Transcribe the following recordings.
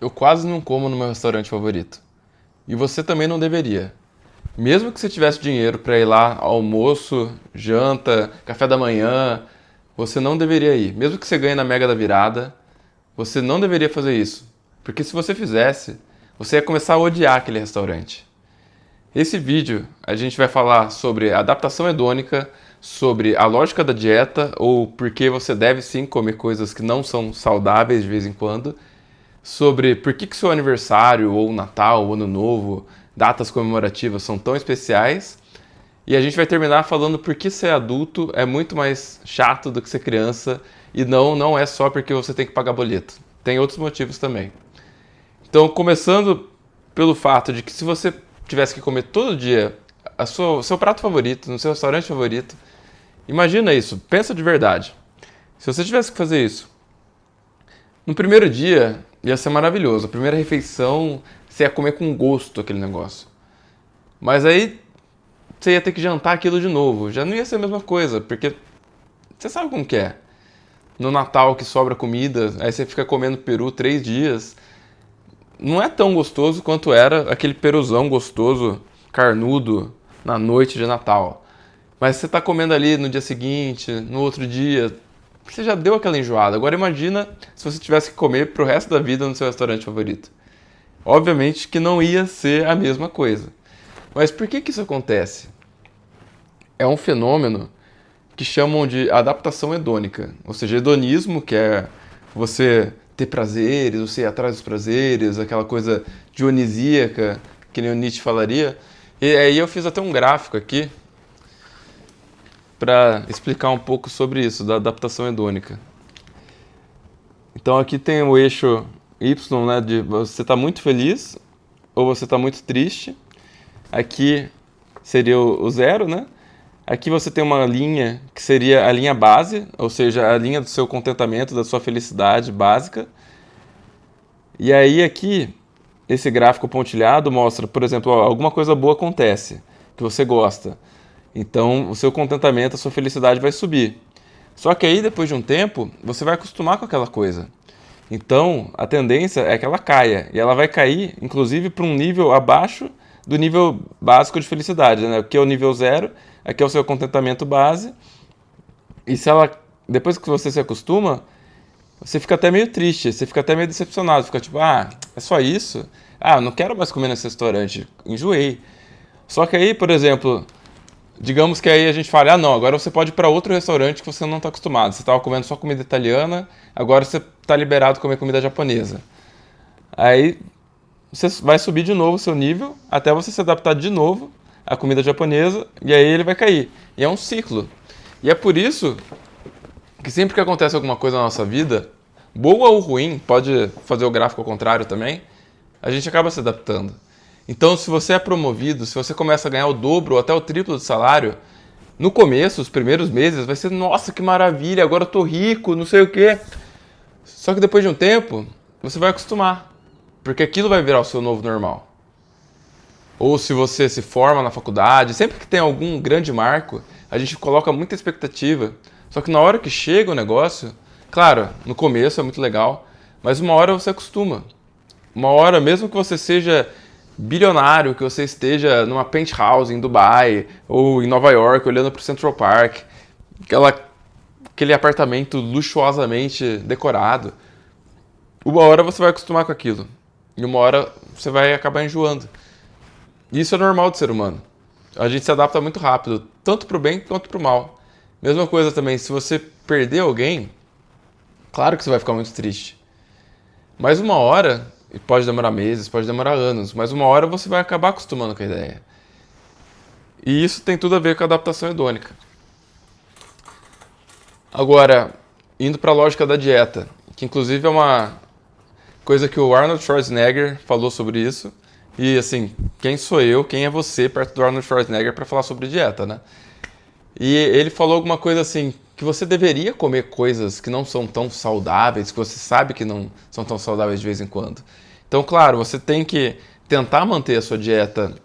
Eu quase não como no meu restaurante favorito. E você também não deveria. Mesmo que você tivesse dinheiro para ir lá almoço, janta, café da manhã, você não deveria ir. Mesmo que você ganhe na Mega da Virada, você não deveria fazer isso. Porque se você fizesse, você ia começar a odiar aquele restaurante. Esse vídeo a gente vai falar sobre adaptação hedônica, sobre a lógica da dieta ou por que você deve sim comer coisas que não são saudáveis de vez em quando, sobre por que seu aniversário ou Natal ou Ano Novo, datas comemorativas são tão especiais, e a gente vai terminar falando por que ser adulto é muito mais chato do que ser criança e não é só porque você tem que pagar boleto. Tem outros motivos também. Então, começando pelo fato de que se você tivesse que comer todo dia o seu prato favorito, no seu restaurante favorito, imagina isso, pensa de verdade. Se você tivesse que fazer isso, no primeiro dia ia ser maravilhoso. A primeira refeição, você ia comer com gosto aquele negócio. Mas aí você ia ter que jantar aquilo de novo. Já não ia ser a mesma coisa, porque você sabe como que é. No Natal que sobra comida, aí você fica comendo peru 3 dias. Não é tão gostoso quanto era aquele peruzão gostoso, carnudo, na noite de Natal. Mas você está comendo ali no dia seguinte, no outro dia, você já deu aquela enjoada. Agora imagina se você tivesse que comer pro resto da vida no seu restaurante favorito. Obviamente que não ia ser a mesma coisa. Mas por que isso acontece? É um fenômeno que chamam de adaptação hedônica. Ou seja, hedonismo, que é você ter prazeres, você ir atrás dos prazeres, aquela coisa dionisíaca, que nem o Nietzsche falaria. E aí eu fiz até um gráfico aqui para explicar um pouco sobre isso, da adaptação hedônica. Então aqui tem o eixo Y, né, de você está muito feliz ou você está muito triste. Aqui seria o zero, né? Aqui você tem uma linha que seria a linha base, ou seja, a linha do seu contentamento, da sua felicidade básica. E aí aqui, esse gráfico pontilhado mostra, por exemplo, ó, alguma coisa boa acontece, que você gosta. Então, o seu contentamento, a sua felicidade vai subir. Só que aí, depois de um tempo, você vai acostumar com aquela coisa. Então, a tendência é que ela caia. E ela vai cair, inclusive, para um nível abaixo do nível básico de felicidade, né? Aqui é o nível zero, aqui é o seu contentamento base. E se ela, depois que você se acostuma, você fica até meio triste, você fica até meio decepcionado. Fica tipo, ah, é só isso? Ah, eu não quero mais comer nesse restaurante, enjoei. Só que aí, por exemplo, digamos que aí a gente fala, ah não, agora você pode ir para outro restaurante que você não está acostumado. Você estava comendo só comida italiana, agora você está liberado a comer comida japonesa. Aí você vai subir de novo o seu nível, até você se adaptar de novo à comida japonesa, e aí ele vai cair. E é um ciclo. E é por isso que sempre que acontece alguma coisa na nossa vida, boa ou ruim, pode fazer o gráfico ao contrário também, a gente acaba se adaptando. Então, se você é promovido, se você começa a ganhar o dobro ou até o triplo do salário, no começo, os primeiros meses, vai ser, nossa, que maravilha, agora eu tô rico, não sei o quê. Só que depois de um tempo, você vai acostumar, porque aquilo vai virar o seu novo normal. Ou se você se forma na faculdade, sempre que tem algum grande marco, a gente coloca muita expectativa. Só que na hora que chega o negócio, claro, no começo é muito legal, mas uma hora você acostuma. Uma hora, mesmo que você seja bilionário, que você esteja numa penthouse em Dubai ou em Nova York olhando para o Central Park, aquele apartamento luxuosamente decorado, uma hora você vai acostumar com aquilo e uma hora você vai acabar enjoando. E isso é normal do ser humano. A gente se adapta muito rápido, tanto para o bem quanto para o mal. Mesma coisa também, se você perder alguém, claro que você vai ficar muito triste. Mas uma hora, e pode demorar meses, pode demorar anos, mas uma hora você vai acabar acostumando com a ideia. E isso tem tudo a ver com a adaptação hedônica. Agora, indo para a lógica da dieta, que inclusive é uma coisa que o Arnold Schwarzenegger falou sobre isso. E assim, quem sou eu, quem é você perto do Arnold Schwarzenegger para falar sobre dieta, né? E ele falou alguma coisa assim, que você deveria comer coisas que não são tão saudáveis, que você sabe que não são tão saudáveis de vez em quando. Então, claro, você tem que tentar manter a sua dieta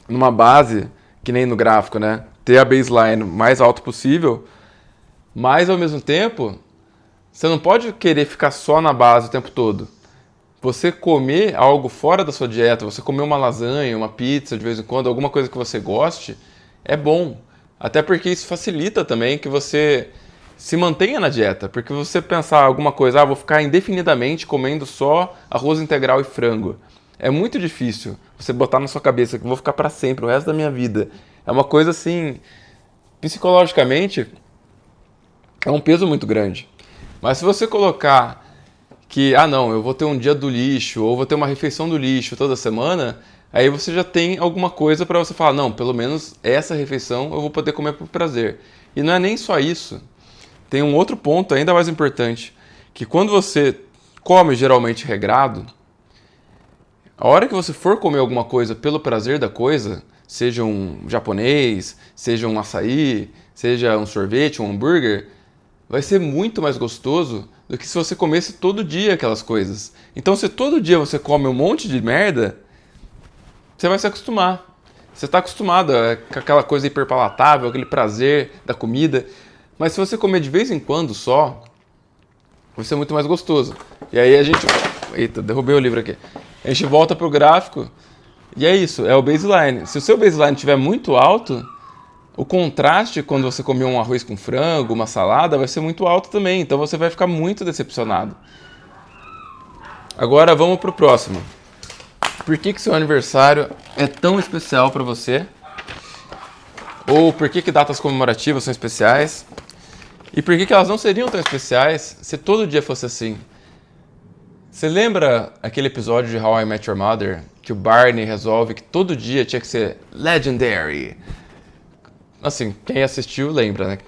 numa base, que nem no gráfico, né? Ter a baseline mais alto possível, mas ao mesmo tempo, você não pode querer ficar só na base o tempo todo. você comer algo fora da sua dieta, você comer uma lasanha, uma pizza de vez em quando, alguma coisa que você goste, é bom. Até porque isso facilita também que você se mantenha na dieta. Porque você pensar alguma coisa, vou ficar indefinidamente comendo só arroz integral e frango. É muito difícil você botar na sua cabeça que vou ficar para sempre, o resto da minha vida. É uma coisa assim, psicologicamente, é um peso muito grande. Mas se você colocar que, não, eu vou ter um dia do lixo, ou vou ter uma refeição do lixo toda semana, aí você já tem alguma coisa para você falar, não, pelo menos essa refeição eu vou poder comer por prazer. E não é nem só isso. Tem um outro ponto ainda mais importante, que quando você come geralmente regrado, a hora que você for comer alguma coisa pelo prazer da coisa, seja um japonês, seja um açaí, seja um sorvete, um hambúrguer, vai ser muito mais gostoso do que se você comesse todo dia aquelas coisas. Então, se todo dia você come um monte de merda, você vai se acostumar. Você está acostumado com aquela coisa hiperpalatável, aquele prazer da comida. Mas se você comer de vez em quando só, vai ser muito mais gostoso. E aí a gente... Eita, derrubei o livro aqui. A gente volta pro gráfico e é isso, é o baseline. Se o seu baseline estiver muito alto, o contraste quando você comer um arroz com frango, uma salada, vai ser muito alto também. Então você vai ficar muito decepcionado. Agora vamos pro próximo. Por que seu aniversário é tão especial para você? Ou por que datas comemorativas são especiais? E por que elas não seriam tão especiais se todo dia fosse assim? Você lembra aquele episódio de How I Met Your Mother? Que o Barney resolve que todo dia tinha que ser legendary. Assim, quem assistiu lembra, né?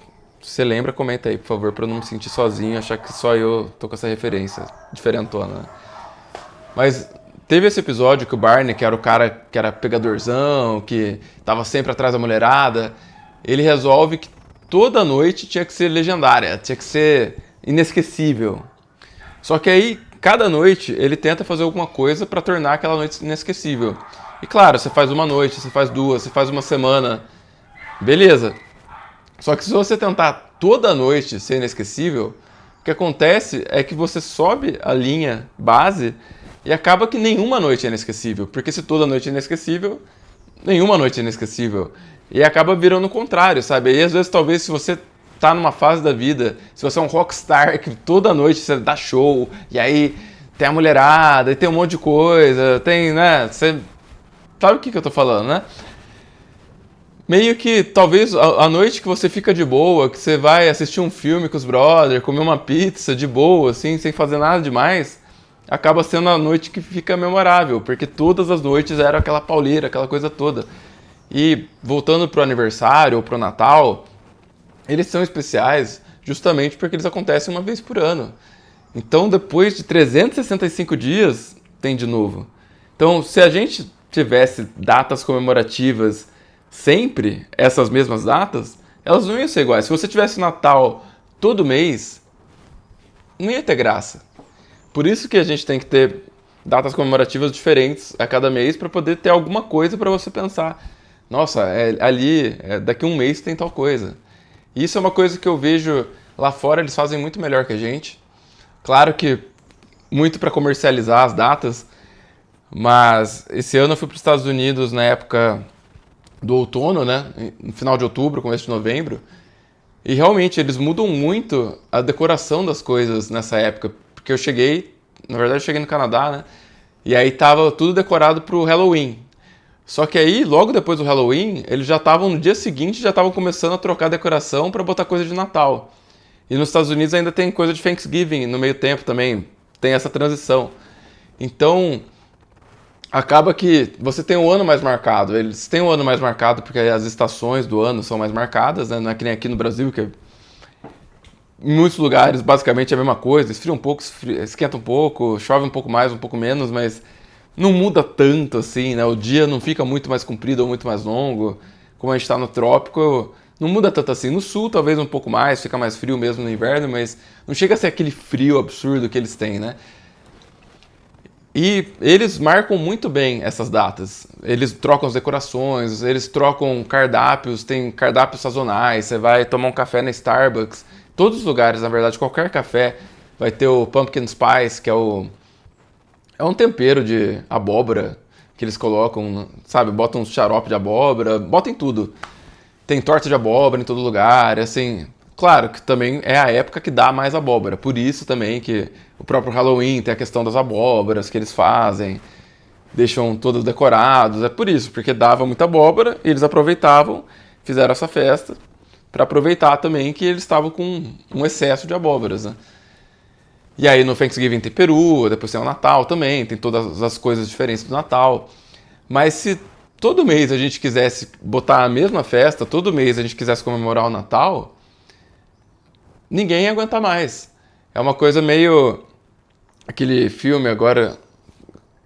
Se você lembra, comenta aí, por favor, pra eu não me sentir sozinho e achar que só eu tô com essa referência diferentona, né? Mas teve esse episódio que o Barney, que era o cara que era pegadorzão, que tava sempre atrás da mulherada, ele resolve que toda noite tinha que ser legendária, tinha que ser inesquecível. Só que aí, cada noite, ele tenta fazer alguma coisa pra tornar aquela noite inesquecível. E claro, você faz uma noite, você faz duas, você faz uma semana, beleza. Só que se você tentar toda noite ser inesquecível, o que acontece é que você sobe a linha base e acaba que nenhuma noite é inesquecível. Porque se toda noite é inesquecível, nenhuma noite é inesquecível. E acaba virando o contrário, sabe? E às vezes, talvez, se você tá numa fase da vida, se você é um rockstar que toda noite você dá show, e aí tem a mulherada, e tem um monte de coisa, tem, né? Você sabe o que eu tô falando, né? Meio que, talvez, a noite que você fica de boa, que você vai assistir um filme com os brothers, comer uma pizza de boa, assim, sem fazer nada demais, acaba sendo a noite que fica memorável, porque todas as noites era aquela pauleira, aquela coisa toda. E voltando pro aniversário ou pro Natal, eles são especiais justamente porque eles acontecem uma vez por ano. Então, depois de 365 dias, tem de novo. Então, se a gente tivesse datas comemorativas sempre, essas mesmas datas, elas não iam ser iguais. Se você tivesse Natal todo mês, não ia ter graça. Por isso que a gente tem que ter datas comemorativas diferentes a cada mês para poder ter alguma coisa para você pensar. Nossa, daqui a um mês tem tal coisa. E isso é uma coisa que eu vejo lá fora, eles fazem muito melhor que a gente. Claro que muito para comercializar as datas, mas esse ano eu fui para os Estados Unidos na época do outono, né? No final de outubro, começo de novembro. E realmente eles mudam muito a decoração das coisas nessa época. Porque eu cheguei, na verdade eu cheguei no Canadá, né? E aí tava tudo decorado pro Halloween. Só que aí, logo depois do Halloween, eles já estavam, no dia seguinte, já estavam começando a trocar a decoração para botar coisa de Natal. E nos Estados Unidos ainda tem coisa de Thanksgiving no meio tempo também. Tem essa transição. Então, acaba que você tem um ano mais marcado. Eles têm um ano mais marcado porque as estações do ano são mais marcadas, né? Não é que nem aqui no Brasil, que em muitos lugares basicamente é a mesma coisa. Esfria um pouco, esquenta um pouco, chove um pouco mais, um pouco menos, mas não muda tanto assim, né? O dia não fica muito mais comprido ou muito mais longo. Como a gente está no trópico, não muda tanto assim. No sul talvez um pouco mais, fica mais frio mesmo no inverno, mas não chega a ser aquele frio absurdo que eles têm, né? E eles marcam muito bem essas datas. Eles trocam as decorações, eles trocam cardápios, tem cardápios sazonais, você vai tomar um café na Starbucks. Todos os lugares, na verdade, qualquer café vai ter o Pumpkin Spice, que é É um tempero de abóbora que eles colocam, sabe? Botam um xarope de abóbora, botam em tudo. Tem torta de abóbora em todo lugar, assim. Claro que também é a época que dá mais abóbora. Por isso também que o próprio Halloween tem a questão das abóboras que eles fazem, deixam todos decorados. É por isso, porque dava muita abóbora e eles aproveitavam, fizeram essa festa para aproveitar também que eles estavam com um excesso de abóboras, né? E aí no Thanksgiving tem peru, depois tem o Natal também, tem todas as coisas diferentes do Natal. Mas se todo mês a gente quisesse botar a mesma festa, todo mês a gente quisesse comemorar o Natal, ninguém ia aguentar mais. É uma coisa meio aquele filme agora,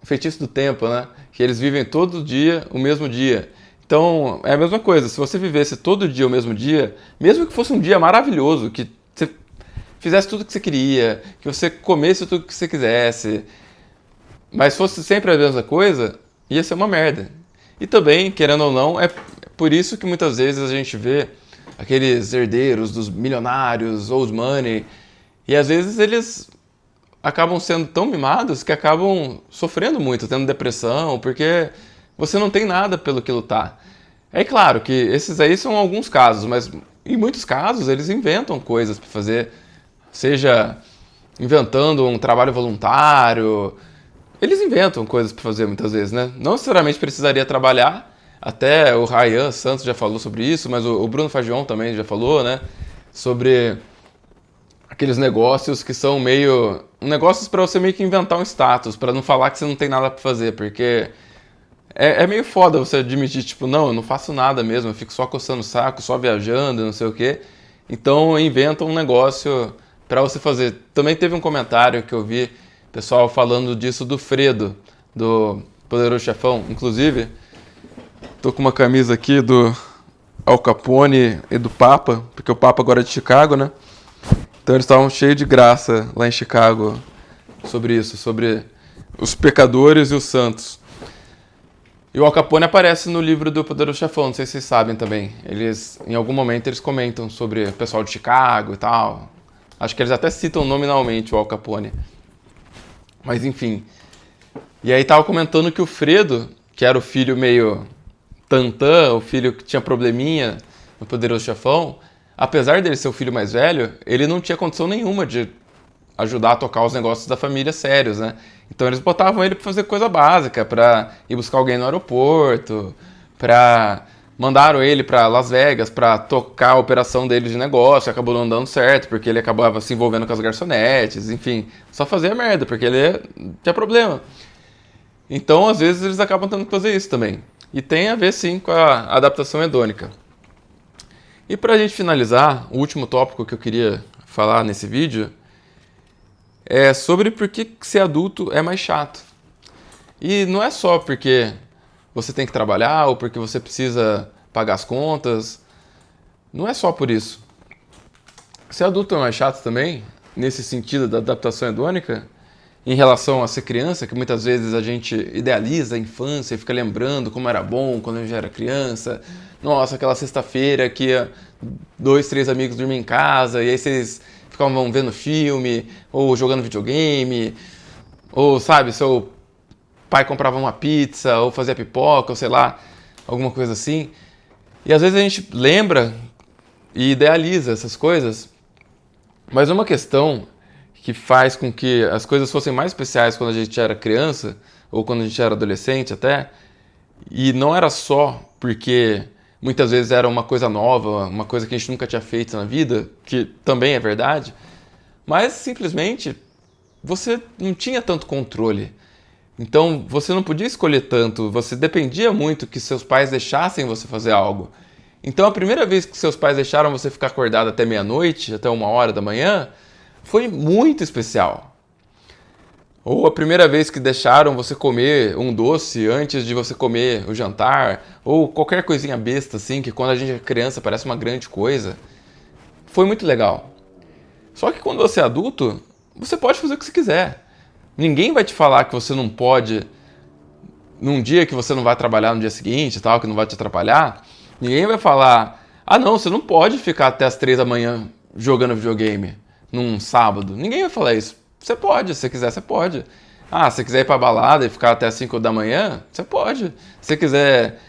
Feitiço do Tempo, né? Que eles vivem todo dia o mesmo dia. Então é a mesma coisa, se você vivesse todo dia o mesmo dia, mesmo que fosse um dia maravilhoso, que você fizesse tudo que você queria, que você comesse tudo que você quisesse, mas fosse sempre a mesma coisa, ia ser uma merda. E também, querendo ou não, é por isso que muitas vezes a gente vê aqueles herdeiros dos milionários, old money, e às vezes eles acabam sendo tão mimados que acabam sofrendo muito, tendo depressão, porque você não tem nada pelo que lutar. É claro que esses aí são alguns casos, mas em muitos casos eles inventam coisas para fazer, seja inventando um trabalho voluntário, eles inventam coisas para fazer muitas vezes, né? Não necessariamente precisaria trabalhar, até o Ryan Santos já falou sobre isso, mas o Bruno Fagion também já falou, né? Sobre aqueles negócios que são meio... negócios para você meio que inventar um status, para não falar que você não tem nada para fazer, porque é meio foda você admitir, tipo, não, eu não faço nada mesmo, eu fico só coçando o saco, só viajando, não sei o quê. Então inventa um negócio para você fazer. Também teve um comentário que eu vi, pessoal falando disso do Fredo, do Poderoso Chefão. Inclusive, tô com uma camisa aqui do Al Capone e do Papa, porque o Papa agora é de Chicago, né? Então eles estavam cheios de graça lá em Chicago sobre isso, sobre os pecadores e os santos. E o Al Capone aparece no livro do Poderoso Chefão, não sei se vocês sabem também. Eles, em algum momento, eles comentam sobre o pessoal de Chicago e tal. Acho que eles até citam nominalmente o Al Capone. Mas enfim. E aí tava comentando que o Fredo, que era o filho meio tantã, o filho que tinha probleminha no Poderoso Chefão, apesar dele ser o filho mais velho, ele não tinha condição nenhuma de ajudar a tocar os negócios da família sérios, né? Então eles botavam ele pra fazer coisa básica, pra ir buscar alguém no aeroporto, pra... Mandaram ele pra Las Vegas pra tocar a operação dele de negócio, acabou não dando certo, porque ele acabava se envolvendo com as garçonetes, enfim, só fazia merda, porque ele tinha problema. Então, às vezes, eles acabam tendo que fazer isso também. E tem a ver, sim, com a adaptação hedônica. E pra gente finalizar, o último tópico que eu queria falar nesse vídeo é sobre por que ser adulto é mais chato. E não é só porque você tem que trabalhar ou porque você precisa pagar as contas. Não é só por isso. Ser adulto é mais chato também, nesse sentido da adaptação hedônica, em relação a ser criança, que muitas vezes a gente idealiza a infância e fica lembrando como era bom quando a gente era criança. Nossa, aquela sexta-feira que ia 2, 3 amigos dormir em casa e aí vocês ficavam vendo filme ou jogando videogame, ou sabe, seu pai comprava uma pizza, ou fazia pipoca, ou sei lá, alguma coisa assim. E às vezes a gente lembra e idealiza essas coisas, mas uma questão que faz com que as coisas fossem mais especiais quando a gente era criança, ou quando a gente era adolescente até, e não era só porque muitas vezes era uma coisa nova, uma coisa que a gente nunca tinha feito na vida, que também é verdade, mas simplesmente você não tinha tanto controle. Então, você não podia escolher tanto, você dependia muito que seus pais deixassem você fazer algo. Então, a primeira vez que seus pais deixaram você ficar acordado até meia-noite, até 1 hora da manhã, foi muito especial. Ou a primeira vez que deixaram você comer um doce antes de você comer o jantar, ou qualquer coisinha besta assim, que quando a gente é criança parece uma grande coisa, foi muito legal. Só que quando você é adulto, você pode fazer o que você quiser. Ninguém vai te falar que você não pode, num dia que você não vai trabalhar no dia seguinte e tal, que não vai te atrapalhar. Ninguém vai falar, ah não, você não pode ficar até as 3 da manhã jogando videogame num sábado. Ninguém vai falar isso. Você pode, se você quiser, você pode. Ah, se você quiser ir pra balada e ficar até as 5 da manhã, você pode. Se você quiser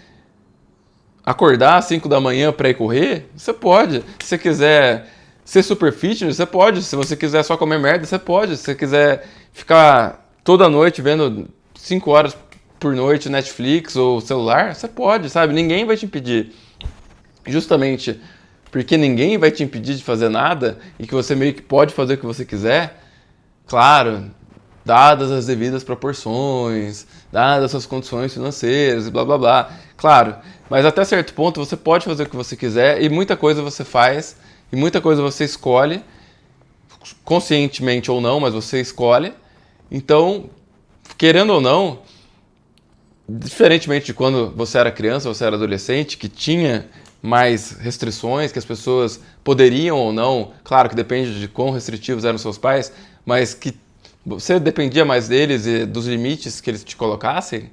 acordar às 5 da manhã pra ir correr, você pode. Se você quiser ser super fitness, você pode. Se você quiser só comer merda, você pode. Se você quiser ficar toda noite vendo 5 horas por noite Netflix ou celular, você pode, sabe? Ninguém vai te impedir. Justamente porque ninguém vai te impedir de fazer nada e que você meio que pode fazer o que você quiser, claro, dadas as devidas proporções, dadas as suas condições financeiras e blá blá blá. Claro, mas até certo ponto você pode fazer o que você quiser e muita coisa você faz e muita coisa você escolhe, conscientemente ou não, mas você escolhe. Então, querendo ou não, diferentemente de quando você era criança, você era adolescente, que tinha mais restrições, que as pessoas poderiam ou não, claro que depende de quão restritivos eram seus pais, mas que você dependia mais deles e dos limites que eles te colocassem,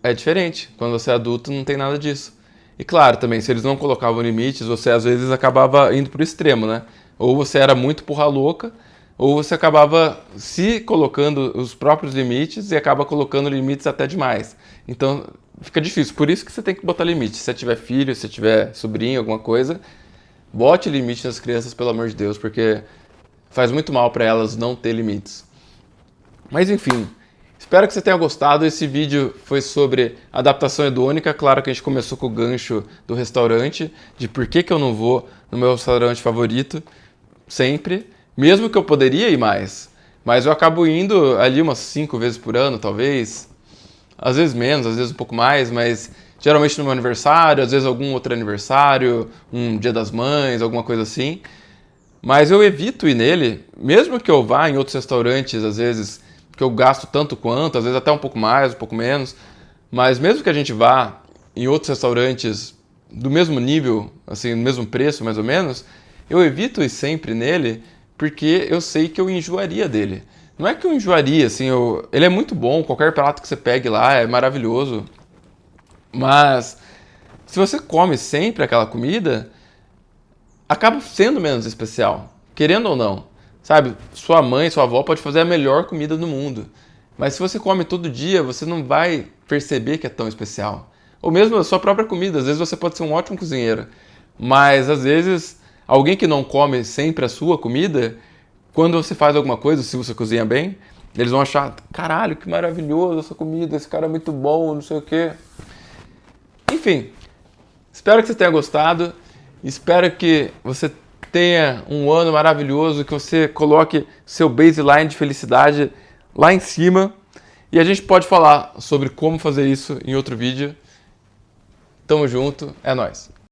é diferente. Quando você é adulto não tem nada disso. E claro, também, se eles não colocavam limites, você às vezes acabava indo pro extremo, né? Ou você era muito porra louca, ou você acabava se colocando os próprios limites e acaba colocando limites até demais. Então, fica difícil. Por isso que você tem que botar limite. Se você tiver filho, se você tiver sobrinho, alguma coisa, bote limite nas crianças, pelo amor de Deus, porque faz muito mal para elas não ter limites. Mas enfim, espero que você tenha gostado. Esse vídeo foi sobre adaptação hedônica. Claro que a gente começou com o gancho do restaurante, de por que eu não vou no meu restaurante favorito sempre, mesmo que eu poderia ir mais. Mas eu acabo indo ali umas 5 vezes por ano, talvez. Às vezes menos, às vezes um pouco mais, mas geralmente no meu aniversário, às vezes algum outro aniversário, um Dia das Mães, alguma coisa assim. Mas eu evito ir nele, mesmo que eu vá em outros restaurantes, às vezes que eu gasto tanto quanto, às vezes até um pouco mais, um pouco menos. Mas mesmo que a gente vá em outros restaurantes do mesmo nível, assim, do mesmo preço mais ou menos, eu evito ir sempre nele porque eu sei que eu enjoaria dele. Não é que eu enjoaria, assim, ele é muito bom, qualquer prato que você pegue lá é maravilhoso. Mas se você come sempre aquela comida, acaba sendo menos especial, querendo ou não. Sabe, sua mãe, sua avó pode fazer a melhor comida do mundo, mas se você come todo dia, você não vai perceber que é tão especial. Ou mesmo a sua própria comida, às vezes você pode ser um ótimo cozinheiro, mas às vezes alguém que não come sempre a sua comida, quando você faz alguma coisa, se você cozinha bem, eles vão achar, caralho, que maravilhoso essa comida, esse cara é muito bom, não sei o quê. Enfim, espero que você tenha gostado. Espero que você tenha um ano maravilhoso, que você coloque seu baseline de felicidade lá em cima. E a gente pode falar sobre como fazer isso em outro vídeo. Tamo junto, é nóis.